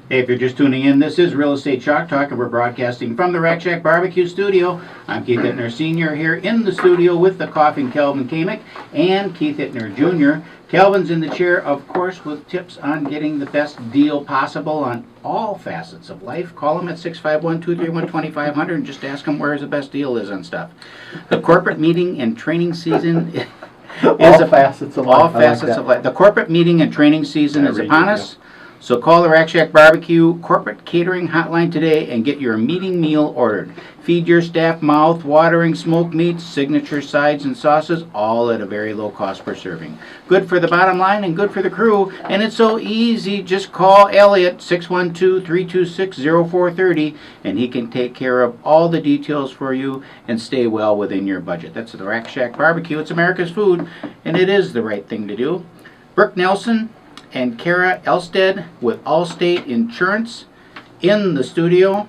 Hey, if you're just tuning in, this is Real Estate Chalk Talk, and we're broadcasting from the Rack Shack Barbecue Studio. I'm Keith Hittner Sr. here in the studio with the coughing Kelvin Kaemingk and Keith Hittner Jr. Kelvin's in the chair, of course, with tips on getting the best deal possible on all facets of life. Call him at 651-231-2500 and just ask him where the best deal is on stuff. The corporate meeting and training season is all facets of life. All facets of life. The corporate meeting and training season is upon us. So call the Rack Shack Barbecue corporate catering hotline today and get your meeting meal ordered. Feed your staff mouth-watering smoked meats, signature sides and sauces, all at a very low cost per serving. Good for the bottom line and good for the crew, and it's so easy. Just call Elliot, 612-326-0430, and he can take care of all the details for you and stay well within your budget. That's the Rack Shack Barbecue. It's America's food, and it is the right thing to do. Brooke Nelson and Kara Elstead with AllState Insurance in the studio.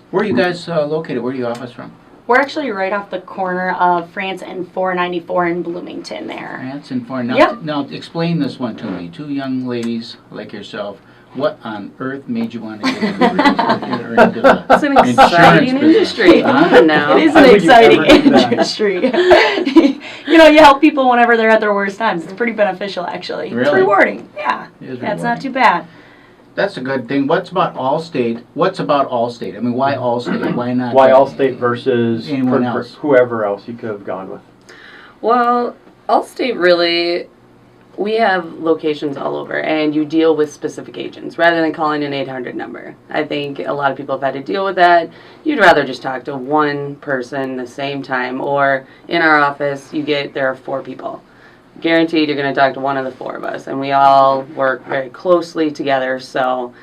Where are you guys located? Where do you office from? We're actually right off the corner of France and 494 in Bloomington there. France and 4. Now, Yep. now explain this one to me. Two young ladies like yourself. What on earth made you want to get into the It's an exciting industry. Come on now. It is an exciting industry. You know, you help people whenever they're at their worst times. It's pretty beneficial, actually. Really? It's rewarding. Yeah. It is Yeah, it's not rewarding. too bad. That's a good thing. What's about AllState? What's about AllState? I mean, why AllState? Why not? Why AllState versus anyone else? whoever else you could have gone with? Well, AllState really, we have locations all over, and you deal with specific agents rather than calling an 800 number. I think a lot of people have had to deal with that. You'd rather just talk to one person the same time, or in our office, there are 4 people. Guaranteed you're going to talk to one of the 4 of us, and we all work very closely together, so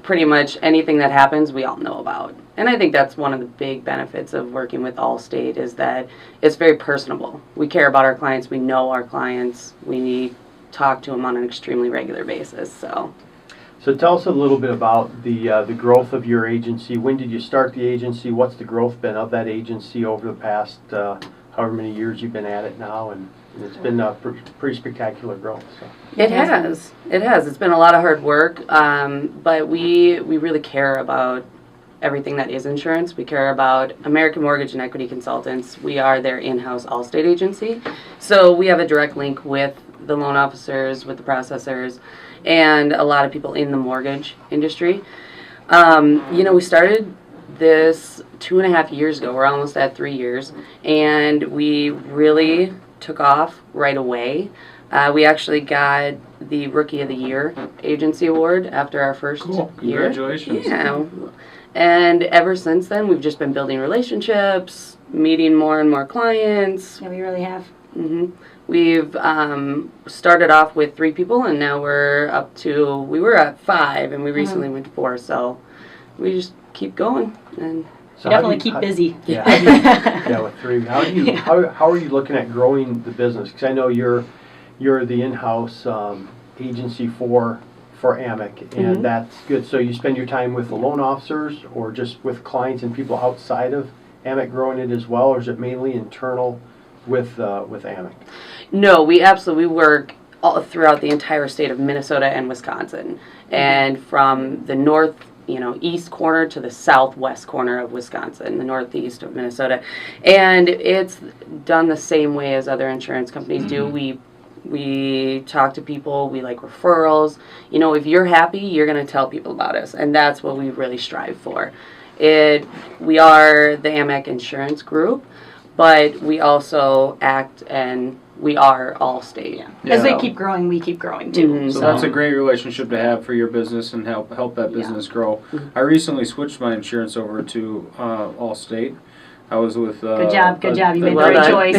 pretty much anything that happens we all know about. And I think that's one of the big benefits of working with AllState is that it's very personable. We care about our clients, we know our clients, we talk to them on an extremely regular basis. So tell us a little bit about the growth of your agency. When did you start the agency? What's the growth been of that agency over the past however many years you've been at it now? And it's been a pretty spectacular growth. So. It has. It's been a lot of hard work, but we really care about everything that is insurance. We care about American Mortgage and Equity Consultants. We are their in-house AllState agency. So we have a direct link with the loan officers, with the processors, and a lot of people in the mortgage industry. You know, we started this 2.5 years ago. We're almost at 3 years, and we really took off right away. We actually got the Rookie of the Year Agency Award after our first year. Congratulations. Yeah. And ever since then, we've just been building relationships, meeting more and more clients. Yeah, we really have. We've started off with 3 people, and now we were at 5, and we recently went to 4, so we just keep going. And So definitely keep busy. Yeah, yeah, with 3. How are you looking at growing the business? Because I know you're the in-house agency for AMEC, and that's good. So you spend your time with the loan officers, or just with clients and people outside of AMEC growing it as well, or is it mainly internal with AMEC? No, we absolutely work all throughout the entire state of Minnesota and Wisconsin, and from the north, east corner to the southwest corner of Wisconsin, the northeast of Minnesota. And it's done the same way as other insurance companies do. We talk to people, we like referrals. If you're happy, you're going to tell people about us, and that's what we really strive for. We are the AMEC Insurance Group, but we also act and we are AllState. Yeah. As they keep growing, we keep growing too. So that's a great relationship to have for your business and help that business grow. I recently switched my insurance over to AllState. I was with good job. You made the right choice.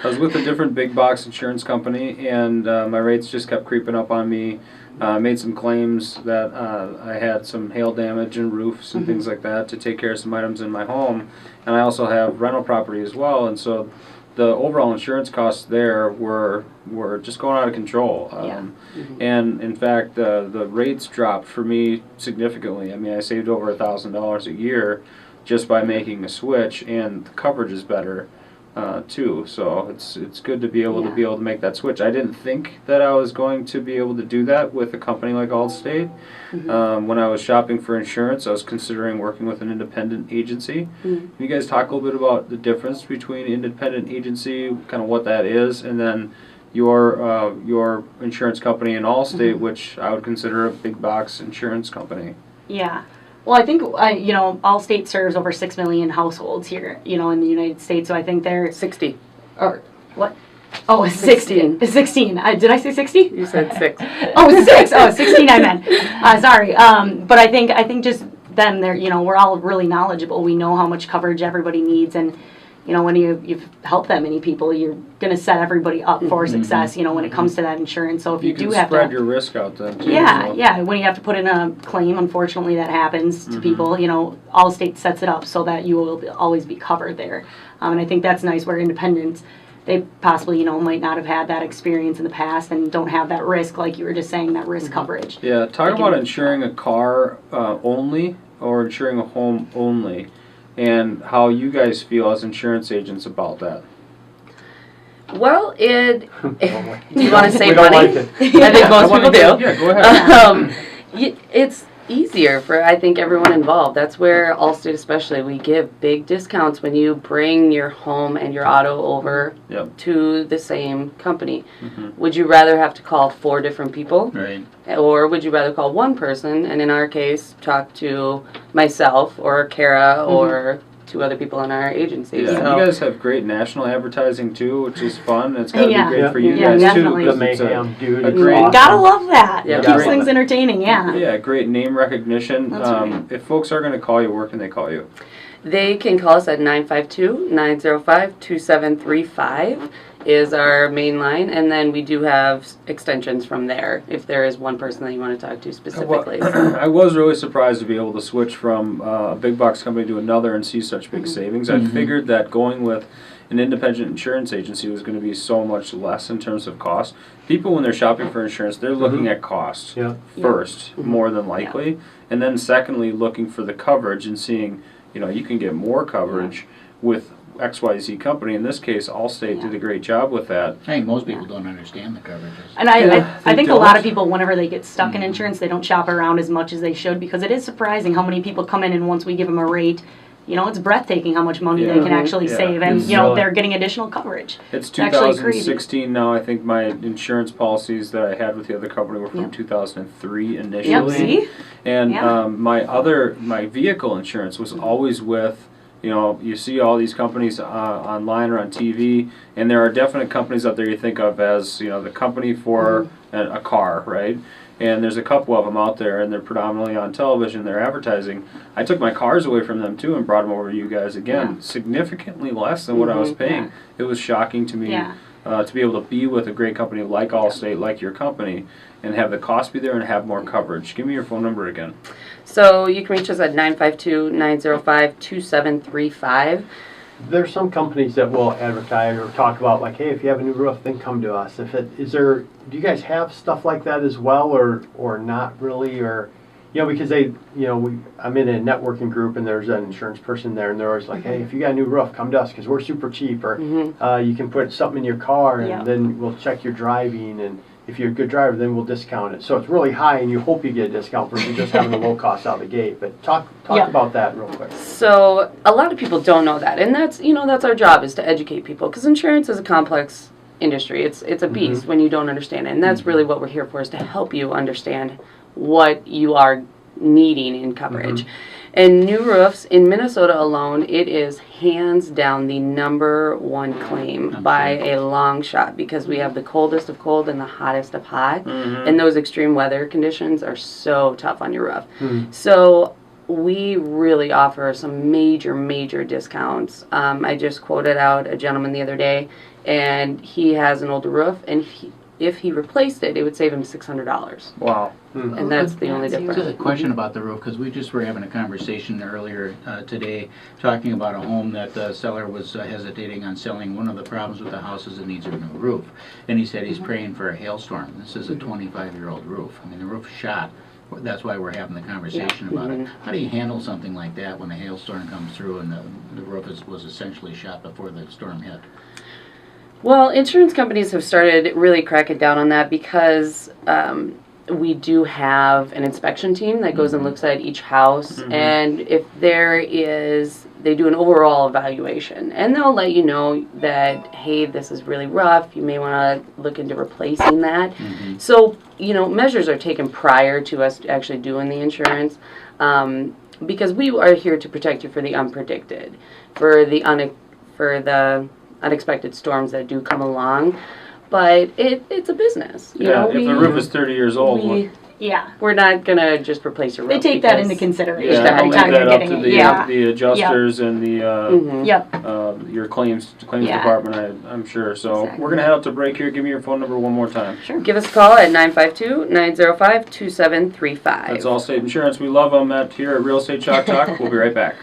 I was with a different big box insurance company, and my rates just kept creeping up on me. Made some claims that I had some hail damage and roofs and things like that to take care of some items in my home, and I also have rental property as well, and so the overall insurance costs there were just going out of control. And in fact, the rates dropped for me significantly. I mean, I saved over $1,000 a year just by making a switch, and the coverage is better. too. So it's good to be able to make that switch. I didn't think that I was going to be able to do that with a company like AllState. When I was shopping for insurance, I was considering working with an independent agency. Can you guys talk a little bit about the difference between independent agency, kind of what that is, and then your insurance company and AllState, which I would consider a big box insurance company? Yeah. Well, I think, Allstate serves over 6 million households here, in the United States. So I think they're 60. Or what? Oh, 16. 16. Did I say 60? You said 6. Oh, 6. Oh, 16 I meant. Sorry. But I think just them, they're, we're all really knowledgeable. We know how much coverage everybody needs. And, when you've helped that many people, you're going to set everybody up for success, when it comes to that insurance. So if you do have to spread your risk out then too. Yeah. When you have to put in a claim, unfortunately that happens to people, Allstate sets it up so that you will always be covered there. And I think that's nice where independents, they possibly, might not have had that experience in the past and don't have that risk, like you were just saying, that risk coverage. Yeah, talk about insuring a car only or insuring a home only, and how you guys feel as insurance agents about that. Well, do you want to save We don't money? like it. I think most people do. Yeah, go ahead. It's easier for, I think, everyone involved. That's where Allstate especially, we give big discounts when you bring your home and your auto over to the same company. Would you rather have to call 4 different people? Right. Or would you rather call one person, and in our case, talk to myself or Kara or 2 other people in our agency? Yeah, So, you guys have great national advertising too, which is fun. It's got to Yeah. be great for you Yeah, guys definitely. too. The 'Cause it's mayhem, dude. a It's great- awesome. Gotta love that. Yeah, It keeps right. things entertaining, Yeah, great name recognition. That's right. If folks are going to call you, where can they call you? they can call us at 952-905-2735 is our main line, and then we do have extensions from there if there is one person that you want to talk to specifically. I was really surprised to be able to switch from a big box company to another and see such big savings. I figured that going with an independent insurance agency was going to be so much less in terms of cost. People, when they're shopping for insurance, they're looking at cost first, more than likely, and then secondly, looking for the coverage and seeing, you can get more coverage with XYZ company. In this case, Allstate did a great job with that. I think most people don't understand the coverages. And I think a don't. lot of people, whenever they get stuck in insurance, they don't shop around as much as they should, because it is surprising how many people come in and once we give them a rate, it's breathtaking how much money they can actually save, and It's they're getting additional coverage. It's actually crazy. 2016 now. I think my insurance policies that I had with the other company were from 2003 initially. See? And my vehicle insurance was always with, you see all these companies online or on TV, and there are definite companies out there you think of as, the company for a car, right? And there's a couple of them out there, and they're predominantly on television, they're advertising. I took my cars away from them too and brought them over to you guys again, significantly less than what I was paying. It was shocking to me to be able to be with a great company like Allstate, like your company, and have the cost be there and have more coverage. Give me your phone number again. So you can reach us at 952-905-2735. There's some companies that will advertise or talk about, like, hey, if you have a new roof, then come to us. Do you guys have stuff like that as well, or not really, or, because I'm in a networking group and there's an insurance person there, and they're always like, hey, if you got a new roof, come to us because we're super cheap, or you can put something in your car and then we'll check your driving, and if you're a good driver, then we'll discount it. So it's really high, and you hope you get a discount versus just having a low cost out of the gate. But talk about that real quick. So a lot of people don't know that, and that's our job, is to educate people, because insurance is a complex industry. It's a beast when you don't understand it, and that's really what we're here for, is to help you understand what you are needing in coverage. And new roofs in Minnesota alone, it is hands down the #1 claim by a long shot, because we have the coldest of cold and the hottest of hot, and those extreme weather conditions are so tough on your roof. So we really offer some major discounts. I just quoted out a gentleman the other day, and he has an older roof, and if he replaced it, it would save him $600. Wow. And that's the only difference. Just a question about the roof, because we just were having a conversation earlier today talking about a home that the seller was hesitating on selling. One of the problems with the house is it needs a new roof. And he said he's praying for a hailstorm. This is a 25-year-old roof. I mean, the roof shot that's why we're having the conversation about it. How do you handle something like that when a hailstorm comes through and the roof was essentially shot before the storm hit? Well, insurance companies have started really cracking down on that because we do have an inspection team that goes and looks at each house, and if they do an overall evaluation, and they'll let you know that, hey, this is really rough, you may want to look into replacing that. So, measures are taken prior to us actually doing the insurance, because we are here to protect you for the unpredicted, for the unexpected storms that do come along. But it's a business. If the roof is 30 years old, we're not gonna just replace your roof. They take that into consideration I'll every leave time that you're up getting to it. the adjusters and the your claims department, I'm sure. So Exactly. we're gonna head out to break here. Give me your phone number one more time. Sure. Give us a call at 952-905-2735. That's AllState Insurance. We love them here at Real Estate Chalk Talk. We'll be right back.